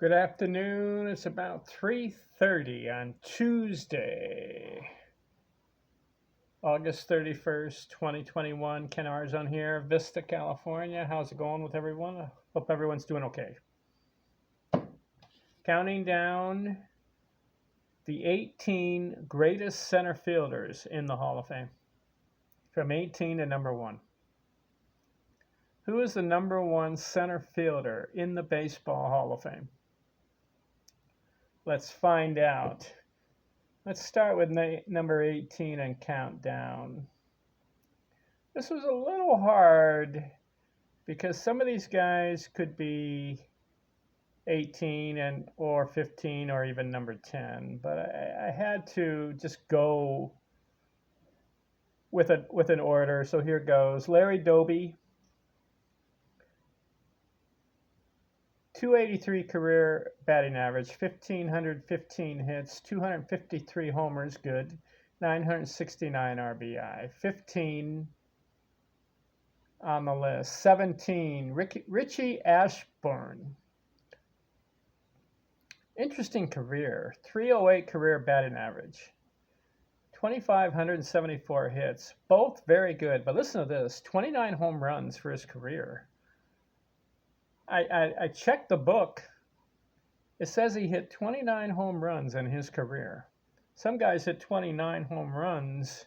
Good afternoon. It's about 3:30 on Tuesday, August 31st, 2021. Ken Arzon here, Vista, California. How's it going with everyone? I hope everyone's doing okay. Counting down the 18 greatest center fielders in the Hall of Fame from 18 to number 1. Who is the number 1 center fielder in the Baseball Hall of Fame? Let's find out. Let's start with number 18 and count down. This was a little hard because some of these guys could be 18 or 15 or even number 10, but I had to just go with an order. So here goes. Larry Doby, 283 career batting average, 1,515 hits, 253 homers, good, 969 RBI. 15 on the list. 17, Richie Ashburn. Interesting career. 308 career batting average, 2,574 hits, both very good. But listen to this, 29 home runs for his career. I checked the book. It says he hit 29 home runs in his career. Some guys hit 29 home runs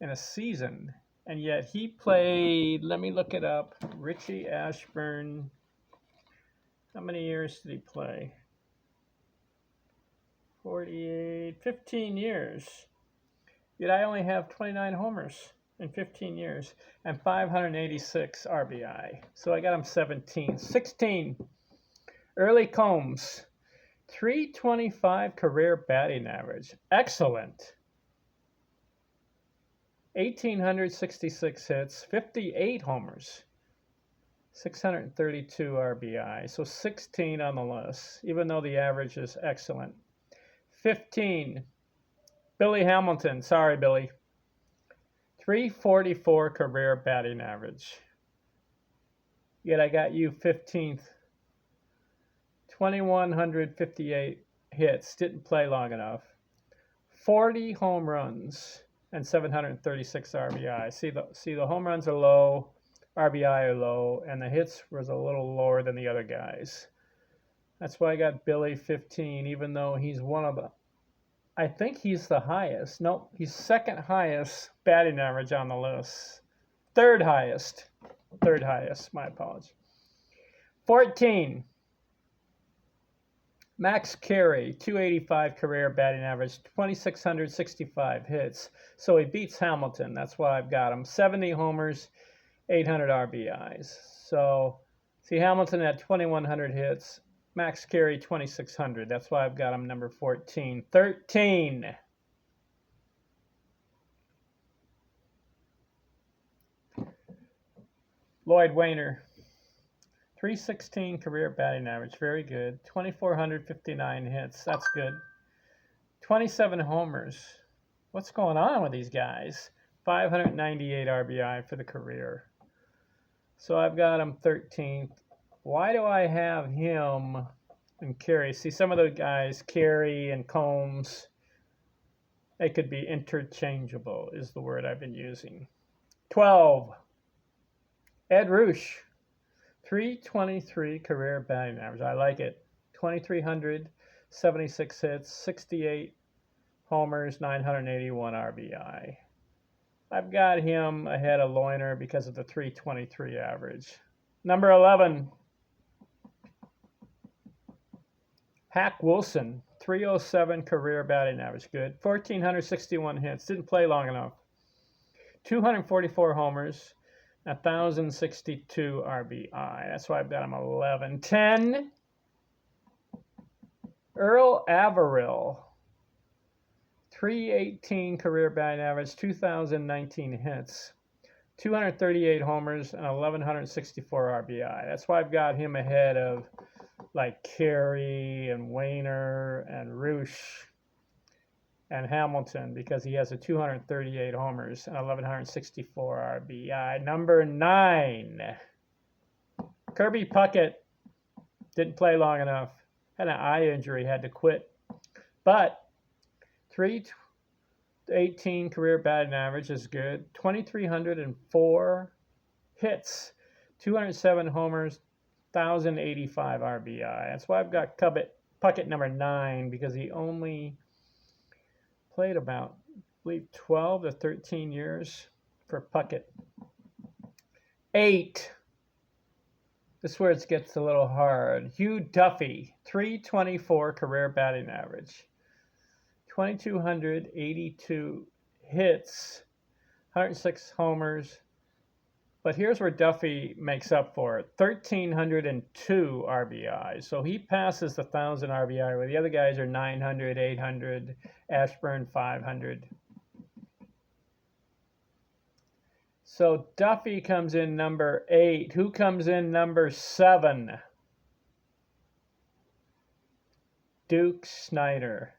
in a season, and yet he played, let me look it up, Richie Ashburn. How many years did he play? 48, 15 years. Yet I only have 29 homers in 15 years and 586 RBI. So I got him 17. 16, Early Combs, 325 career batting average. Excellent. 1,866 hits, 58 homers, 632 RBI. So 16 on the list, even though the average is excellent. 15, Billy Hamilton. Sorry, Billy. 344 career batting average. Yet I got you 15th. 2,158 hits. Didn't play long enough. 40 home runs and 736 RBI. See the home runs are low, RBI are low, and the hits was a little lower than the other guys. That's why I got Billy 15, even though he's one of the, I think he's the highest. Nope, he's second highest batting average on the list. Third highest, my apologies. 14, Max Carey, 285 career batting average, 2,665 hits. So he beats Hamilton. That's why I've got him. 70 homers, 800 RBIs. So see, Hamilton had 2,100 hits. Max Carey, 2,600. That's why I've got him number 14. 13, Lloyd Wainer, 316 career batting average. Very good. 2,459 hits. That's good. 27 homers. What's going on with these guys? 598 RBI for the career. So I've got him 13th. Why do I have him and Carey? See, some of the guys, Carey and Combs, they could be interchangeable, is the word I've been using. 12, Ed Roosh, 323 career batting average. I like it. 2,376 hits, 68 homers, 981 RBI. I've got him ahead of Leuner because of the 323 average. Number 11, Hack Wilson, 307 career batting average. Good. 1,461 hits. Didn't play long enough. 244 homers, 1,062 RBI. That's why I've got him 11. 10, Earl Averill, 318 career batting average, 2,019 hits, 238 homers, and 1,164 RBI. That's why I've got him ahead of like Carey and Wainer and Roosh and Hamilton, because he has a 238 homers and 1,164 RBI. Number 9, Kirby Puckett. Didn't play long enough. Had an eye injury, had to quit. But 318 career batting average is good. 2,304 hits, 207 homers, 1,085 RBI. That's why I've got Puckett number 9, because he only played about, I believe, 12 to 13 years for Puckett. 8. This is where it gets a little hard. Hugh Duffy, 324 career batting average, 2,282 hits, 106 homers. But here's where Duffy makes up for it. 1,302 RBI. So he passes the 1,000 RBI, where the other guys are 900, 800, Ashburn 500. So Duffy comes in number 8. Who comes in number 7? Duke Snider.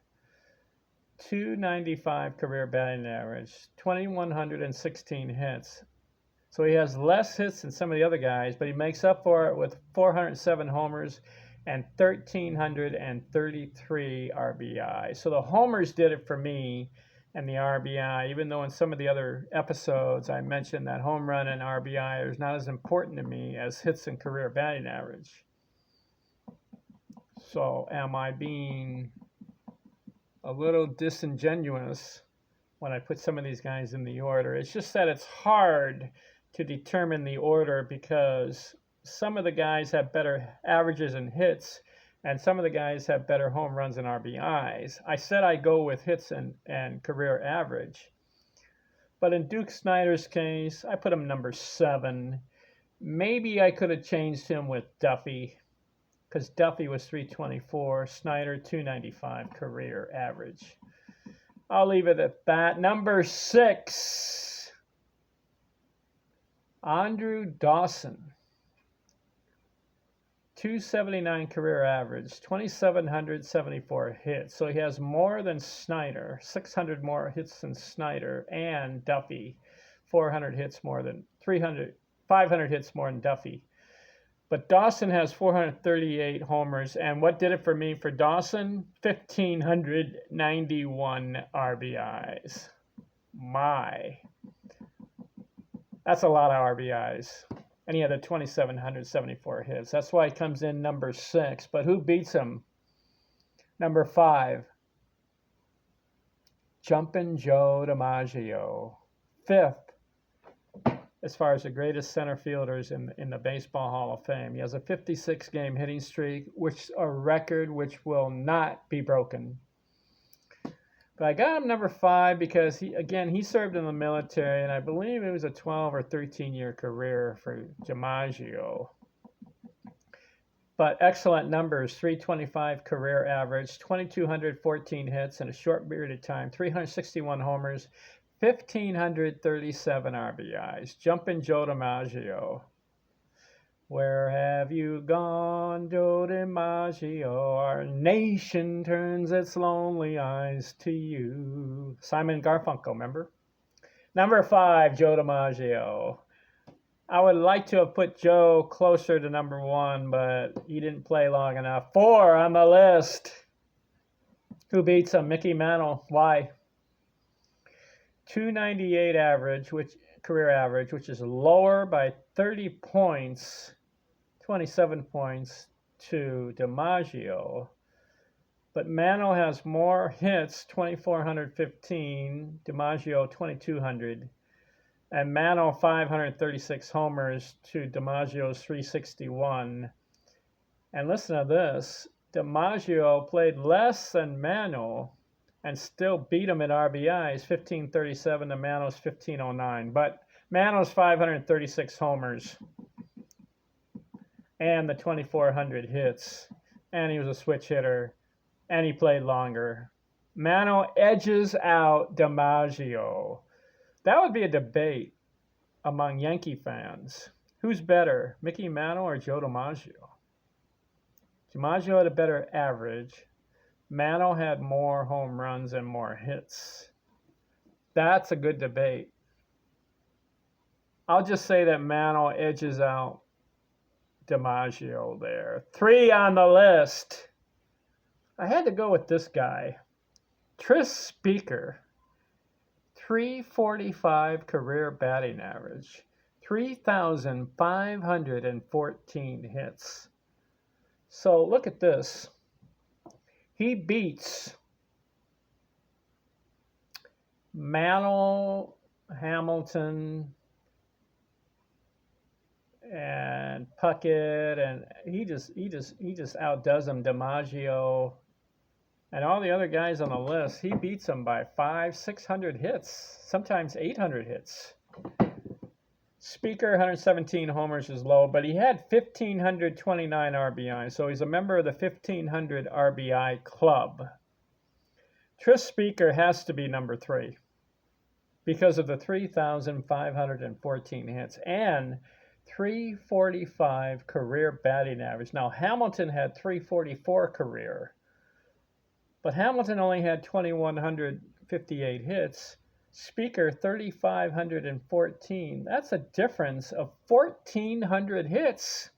295 career batting average, 2,116 hits. So he has less hits than some of the other guys, but he makes up for it with 407 homers and 1,333 RBI. So the homers did it for me, and the RBI, even though in some of the other episodes I mentioned that home run and RBI is not as important to me as hits and career batting average. So am I being a little disingenuous when I put some of these guys in the order? It's just that it's hard to determine the order, because some of the guys have better averages and hits, and some of the guys have better home runs and RBIs. I said I go with hits and career average. But in Duke Snider's case, I put him number 7. Maybe I could have changed him with Duffy, because Duffy was 324, Snider 295 career average. I'll leave it at that. Number 6, Andrew Dawson. 279 career average, 2,774 hits. So he has more than Snider, 600 more hits than Snider, and Duffy, 500 hits more than Duffy. But Dawson has 438 homers, and what did it for me for Dawson? 1,591 RBIs. That's a lot of RBIs. And he had 2,774 hits. That's why he comes in number 6. But who beats him? Number 5, Jumpin' Joe Dimaggio. 5th as far as the greatest center fielders in the Baseball Hall of Fame. He has a 56-game hitting streak, which a record which will not be broken. But I got him number 5 because he served in the military, and I believe it was a 12 or 13-year career for Dimaggio. But excellent numbers: 325 career average, 2,214 hits in a short period of time, 361 homers, 1,537 RBIs. Jumpin' Joe Dimaggio. Where have you gone, Joe Dimaggio? Our nation turns its lonely eyes to you. Simon Garfunkel, remember? Number 5, Joe Dimaggio. I would like to have put Joe closer to number 1, but he didn't play long enough. 4 on the list. Who beats him? Mickey Mantle. Why? 298 career average, which is lower by 30 points, 27 points to Dimaggio. But Mantle has more hits, 2,415, Dimaggio 2,200, and Mantle 536 homers to Dimaggio's 361. And listen to this, Dimaggio played less than Mantle and still beat him in RBIs, 1,537 to Mantle's 1,509. But Mantle's 536 homers and the 2,400 hits, and he was a switch hitter, and he played longer. Mantle edges out Dimaggio. That would be a debate among Yankee fans. Who's better, Mickey Mantle or Joe Dimaggio? Dimaggio had a better average. Mantle had more home runs and more hits. That's a good debate. I'll just say that Mantle edges out Dimaggio there. 3 on the list. I had to go with this guy. Tris Speaker, 345 career batting average, 3,514 hits. So look at this. He beats Mantle, Hamilton, and Puckett, and he just outdoes them. Dimaggio, and all the other guys on the list. He beats them by 500-600 hits, sometimes 800 hits. Speaker, 117 homers is low, but he had 1,529 RBI, so he's a member of the 1,500 RBI club. Tris Speaker has to be number 3 because of the 3,514 hits and 345 career batting average. Now, Hamilton had 344 career, but Hamilton only had 2,158 hits. Speaker, 3,514. That's a difference of 1,400 hits.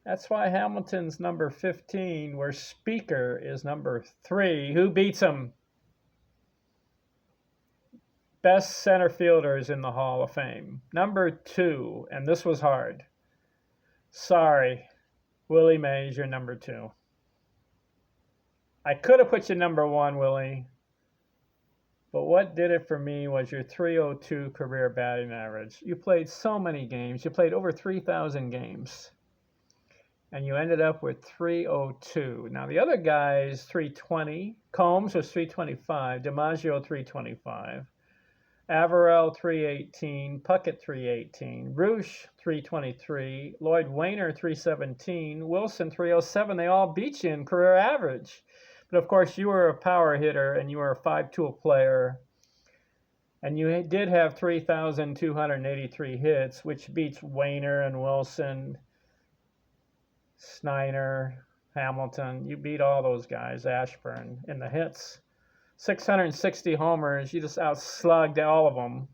That's why Hamilton's number 15, where Speaker is number 3. Who beats him? Best center fielders in the Hall of Fame. Number 2, and this was hard. Sorry, Willie Mays, you're number 2. I could have put you number 1, Willie, but what did it for me was your 302 career batting average. You played so many games. You played over 3,000 games, and you ended up with 302. Now, the other guys, 320. Combs was 325. Dimaggio, 325. Averell, 318. Puckett, 318. Roosh, 323. Lloyd Wainer, 317. Wilson, 307. They all beat you in career average. But of course, you were a power hitter and you were a 5-tool player. And you did have 3,283 hits, which beats Wainer and Wilson, Snyder, Hamilton. You beat all those guys, Ashburn, in the hits. 660 homers. You just outslugged all of them. In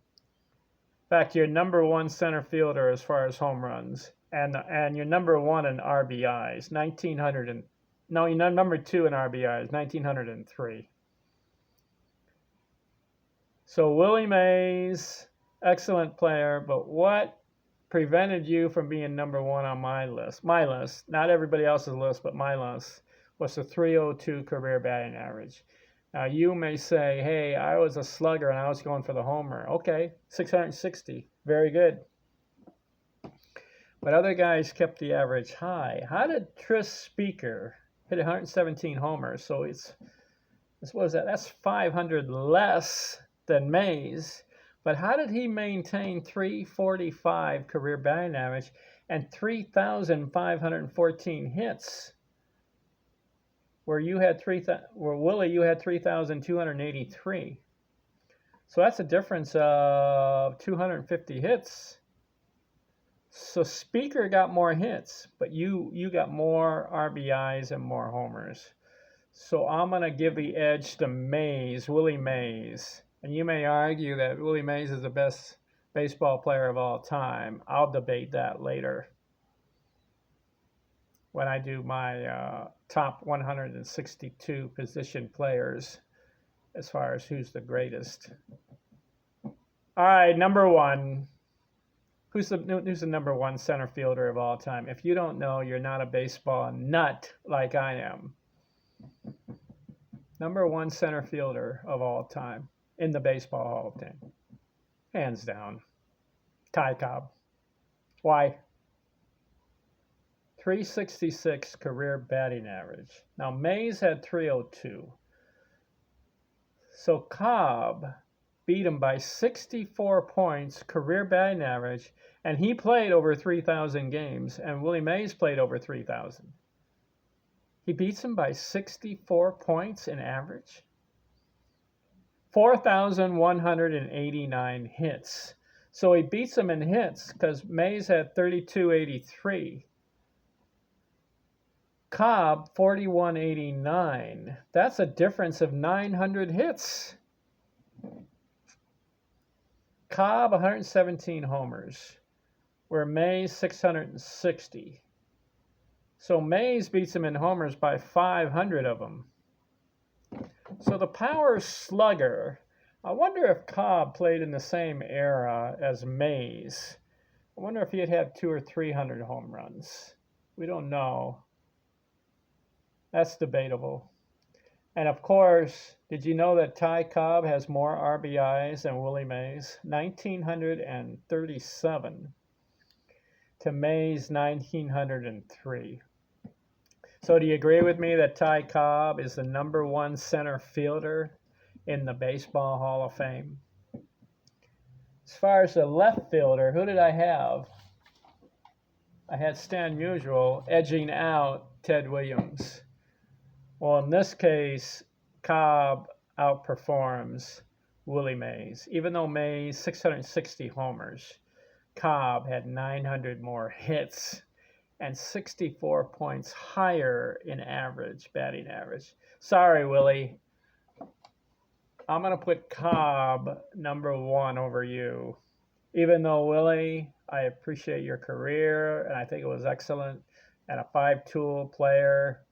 fact, you're number 1 center fielder as far as home runs. And you're number 1 in RBIs, 1,900. No, you're number 2 in RBIs, 1,903. So Willie Mays, excellent player, but what prevented you from being number 1 on my list? My list, not everybody else's list, but my list, was the 302 career batting average. Now you may say, hey, I was a slugger and I was going for the homer. Okay, 660, very good. But other guys kept the average high. How did Tris Speaker hit 117 homers? So what is that? That's 500 less than Mays. But how did he maintain 345 career batting average and 3,514 hits? Where Willie, you had 3,283. So that's a difference of 250 hits. So Speaker got more hits, but you got more RBIs and more homers. So I'm going to give the edge to Mays, Willie Mays. And you may argue that Willie Mays is the best baseball player of all time. I'll debate that later when I do my top 162 position players as far as who's the greatest. All right, number 1. Who's the number 1 center fielder of all time? If you don't know, you're not a baseball nut like I am. Number 1 center fielder of all time in the Baseball Hall of Fame. Hands down. Cobb. Why? 366 career batting average. Now, Mays had 302. So Cobb beat him by 64 points, career batting average, and he played over 3,000 games, and Willie Mays played over 3,000. He beats him by 64 points in average. 4,189 hits. So he beats him in hits because Mays had 3,283. Cobb, 4,189. That's a difference of 900 hits. Cobb, 117 homers, where Mays, 660. So Mays beats him in homers by 500 of them. So the power slugger, I wonder if Cobb played in the same era as Mays. I wonder if he had 200 or 300 home runs. We don't know. That's debatable. And of course, did you know that Ty Cobb has more RBIs than Willie Mays? 1,937 to Mays' 1,903. So do you agree with me that Ty Cobb is the #1 center fielder in the Baseball Hall of Fame? As far as the left fielder, who did I have? I had Stan Musial edging out Ted Williams. Well, in this case, Cobb outperforms Willie Mays. Even though Mays 660 homers, Cobb had 900 more hits and 64 points higher in average, batting average. Sorry, Willie. I'm going to put Cobb #1 over you. Even though, Willie, I appreciate your career, and I think it was excellent, and a 5-tool player.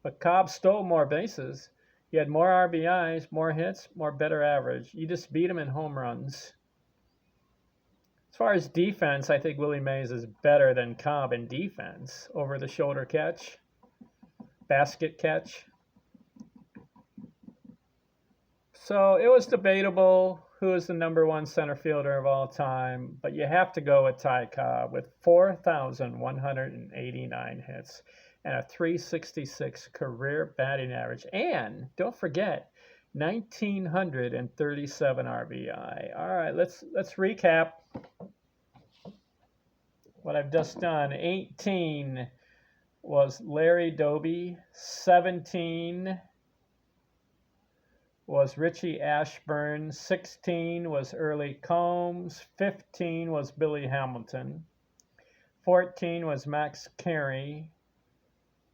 But Cobb stole more bases. He had more RBIs, more hits, better average. You just beat him in home runs. As far as defense, I think Willie Mays is better than Cobb in defense. Over-the-shoulder catch, basket catch. So it was debatable who is the #1 center fielder of all time, but you have to go with Ty Cobb with 4,189 hits and a .366 career batting average. And don't forget, 1,937 RBI. All right, let's recap what I've just done. 18 was Larry Doby. 17 was Richie Ashburn. 16 was Early Combs. 15 was Billy Hamilton. 14 was Max Carey.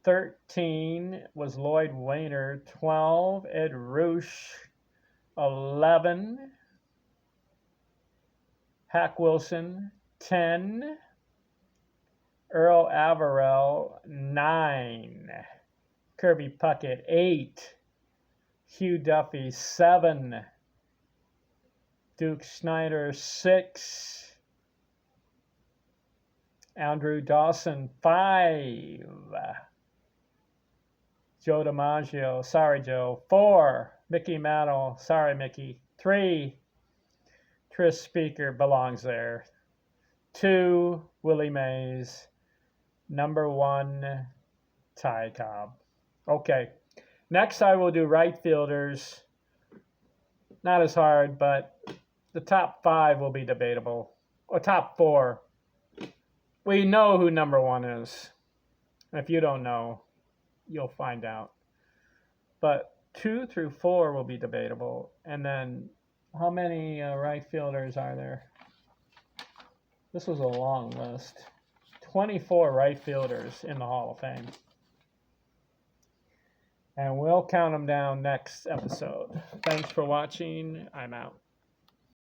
13 was Lloyd Wainer. 12, Ed Roosh. 11, Hack Wilson. 10, Earl Averill. 9, Kirby Puckett. 8, Hugh Duffy. 7, Duke Snider. 6, Andrew Dawson. 5, Joe Dimaggio. Sorry, Joe. 4, Mickey Mantle. Sorry, Mickey. 3, Tris Speaker. Belongs there. 2, Willie Mays. #1, Ty Cobb. Okay. Next, I will do right fielders. Not as hard, but the top 5 will be debatable. Or top 4. We know who #1 is. If you don't know, you'll find out. But 2 through 4 will be debatable. And then, how many right fielders are there? This was a long list. 24 right fielders in the Hall of Fame. And we'll count them down next episode. Thanks for watching. I'm out.